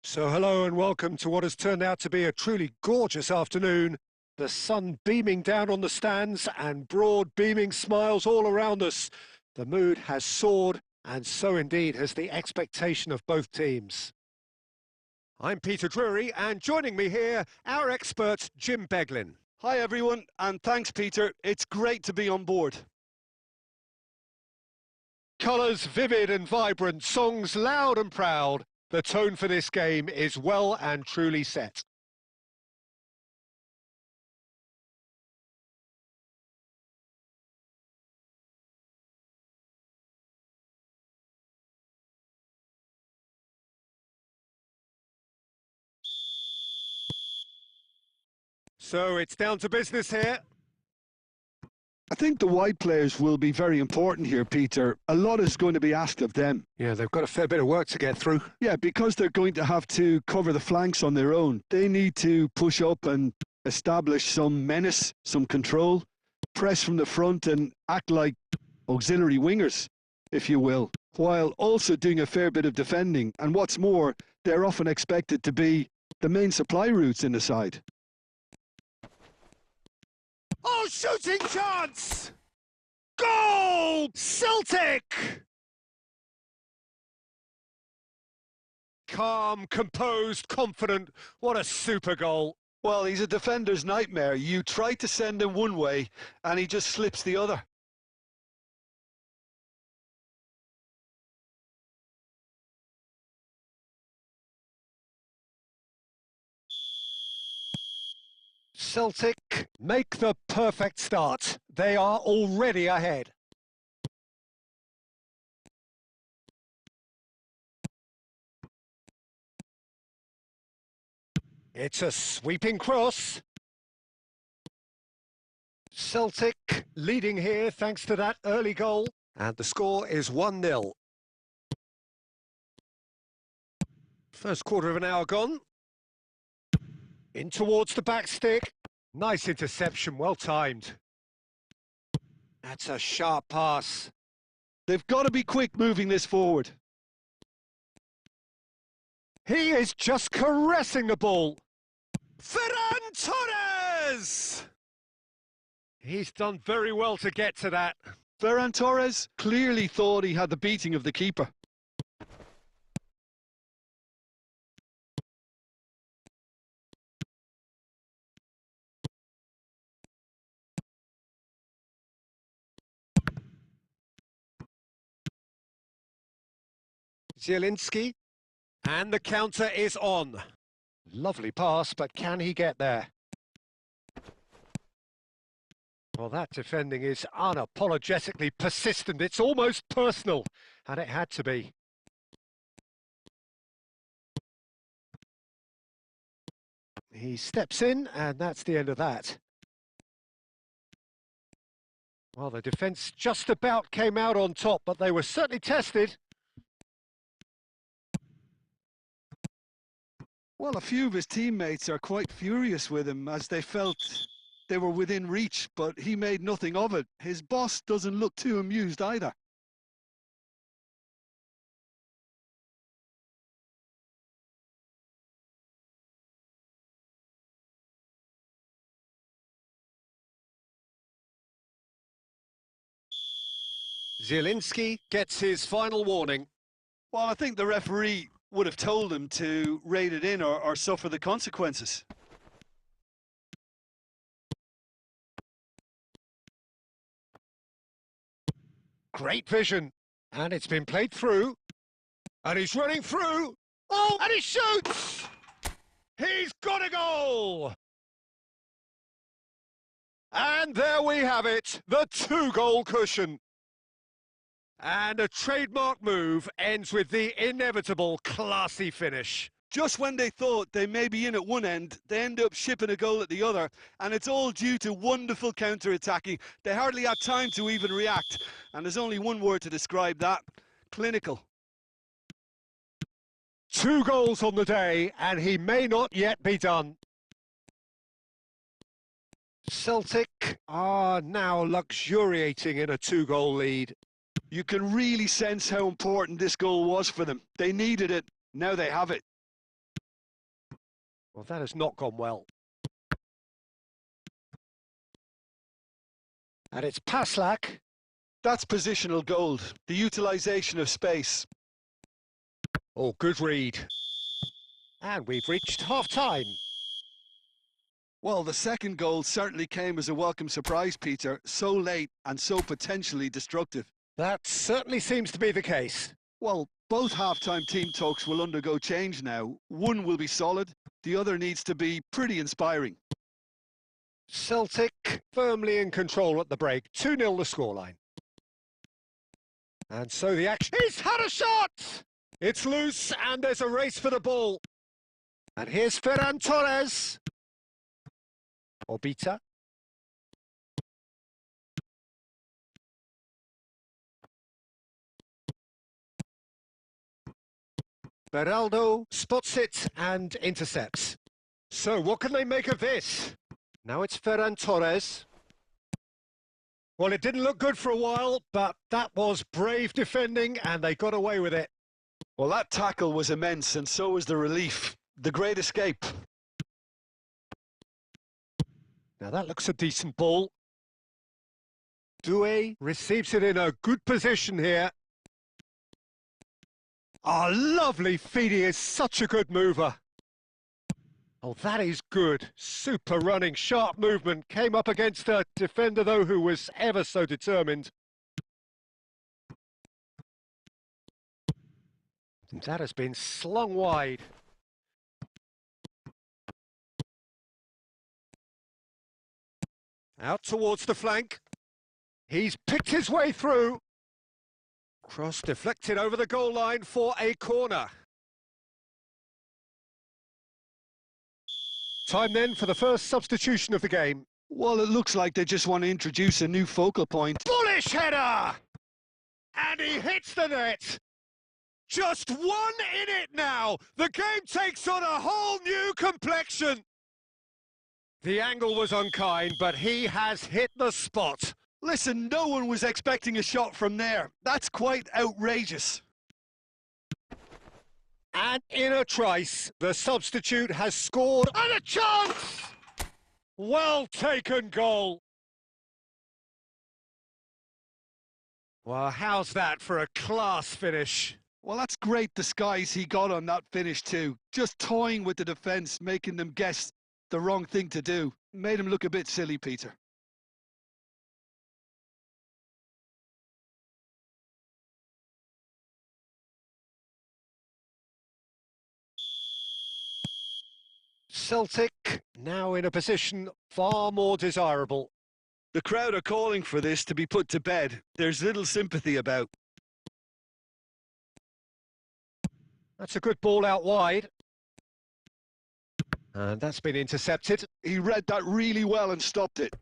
So hello and welcome to what has turned out to be a truly gorgeous afternoon. The sun beaming down on the stands and broad beaming smiles all around us. The mood has soared, and so indeed has the expectation of both teams. I'm Peter Drury, and joining me here, our expert Jim Beglin. Hi everyone, and thanks Peter. It's great to be on board. Colours vivid and vibrant, songs loud and proud. The tone for this game is well and truly set. So it's down to business here. I think the wide players will be very important here, Peter. A lot is going to be asked of them. Yeah, they've got a fair bit of work to get through. Yeah, because they're going to have to cover the flanks on their own. They need to push up and establish some menace, some control, press from the front and act like auxiliary wingers, if you will, while also doing a fair bit of defending. And what's more, they're often expected to be the main supply routes in the side. Oh, shooting chance! Goal! Celtic! Calm, composed, confident. What a super goal. Well, he's a defender's nightmare. You try to send him one way and he just slips the other. Celtic make the perfect start. They are already ahead. It's a sweeping cross. Celtic leading here thanks to that early goal. And the score is 1-0. First quarter of an hour gone. In towards the back stick. Nice interception, well timed. That's a sharp pass. They've got to be quick moving this forward. He is just caressing the ball. Ferran Torres! He's done very well to get to that. Ferran Torres clearly thought he had the beating of the keeper. Zielinski, and the counter is on. Lovely pass, but can he get there? Well, that defending is unapologetically persistent. It's almost personal, and it had to be. He steps in, and that's the end of that. Well, the defence just about came out on top, but they were certainly tested. Well, a few of his teammates are quite furious with him as they felt they were within reach, but he made nothing of it. His boss doesn't look too amused either. Zielinski gets his final warning. Well, I think the referee would have told him to rate it in or suffer the consequences. Great vision, and it's been played through, and he's running through. Oh, and he shoots! He's got a goal! And there we have it, the two-goal cushion. And a trademark move ends with the inevitable classy finish. Just when they thought they may be in at one end, they end up shipping a goal at the other, and it's all due to wonderful counter-attacking. They hardly had time to even react, and there's only one word to describe that: clinical. 2 goals on the day, and he may not yet be done. Celtic are now luxuriating in a 2-goal lead. You can really sense how important this goal was for them. They needed it. Now they have it. Well, that has not gone well. And it's Paslak. That's positional gold, the utilisation of space. Oh, good read. And we've reached half-time. Well, the second goal certainly came as a welcome surprise, Peter. So late and so potentially destructive. That certainly seems to be the case. Well, both half-time team talks will undergo change now. One will be solid, the other needs to be pretty inspiring. Celtic firmly in control at the break. 2-0 the scoreline. And so the action... He's had a shot! It's loose and there's a race for the ball. And here's Ferran Torres. Orbita. Beraldo spots it and intercepts. So what can they make of this? Now it's Ferran Torres. Well, it didn't look good for a while, but that was brave defending and they got away with it. Well, that tackle was immense and so was the relief. The great escape. Now that looks a decent ball. Doué receives it in a good position here. Oh, lovely feed. He is such a good mover. Oh, that is good. Super running, sharp movement. Came up against a defender, though, who was ever so determined. And that has been slung wide. Out towards the flank. He's picked his way through. Cross deflected over the goal line for a corner. Time then for the first substitution of the game. Well, it looks like they just want to introduce a new focal point. Bullish header! And he hits the net. Just 1 in it now. The game takes on a whole new complexion. The angle was unkind, but he has hit the spot. Listen, no one was expecting a shot from there. That's quite outrageous. And in a trice, the substitute has scored. And a chance! Well taken goal. Well, how's that for a class finish? Well, that's great disguise he got on that finish too. Just toying with the defence, making them guess the wrong thing to do. Made him look a bit silly, Peter. Celtic now in a position far more desirable. The crowd are calling for this to be put to bed. There's little sympathy about. That's a good ball out wide. And that's been intercepted. He read that really well and stopped it.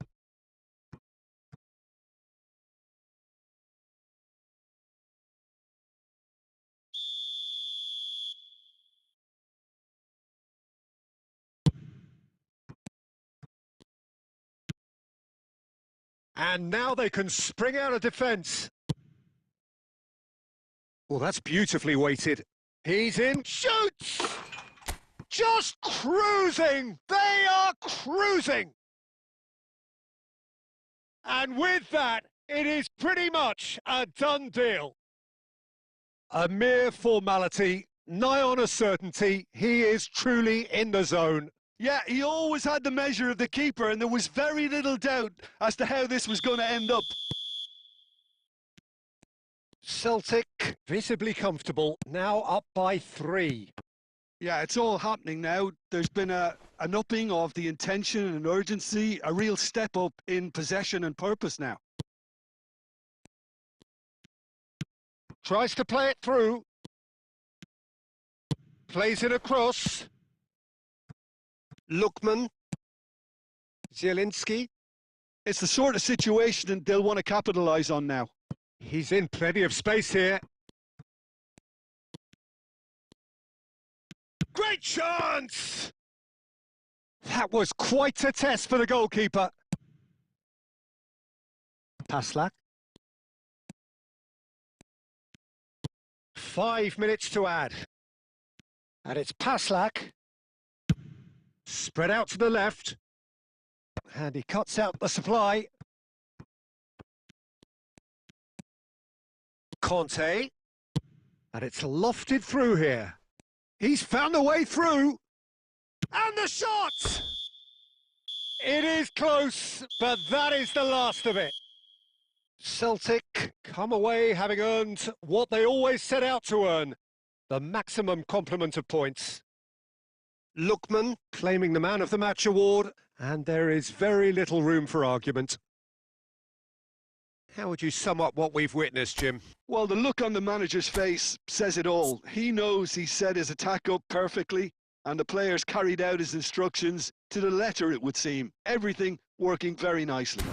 And now they can spring out of defence. Well, that's beautifully weighted. He's in. Shoots! Just cruising! They are cruising! And with that, it is pretty much a done deal. A mere formality, nigh on a certainty. He is truly in the zone. Yeah, he always had the measure of the keeper, and there was very little doubt as to how this was going to end up. Celtic visibly comfortable, now up by 3. Yeah, it's all happening now. There's been an upping of the intention and urgency, a real step up in possession and purpose now. Tries to play it through. Plays it across. Lookman. Zielinski. It's the sort of situation they'll want to capitalise on now. He's in plenty of space here. Great chance! That was quite a test for the goalkeeper. Paslak. 5 minutes to add. And it's Paslak. Spread out to the left. And he cuts out the supply. Conte. And it's lofted through here. He's found a way through. And the shot! It is close, but that is the last of it. Celtic come away having earned what they always set out to earn, the maximum complement of points. Lookman claiming the Man of the Match award, and there is very little room for argument. How would you sum up what we've witnessed, Jim? Well, the look on the manager's face says it all. He knows he set his attack up perfectly, and the players carried out his instructions to the letter, it would seem. Everything working very nicely.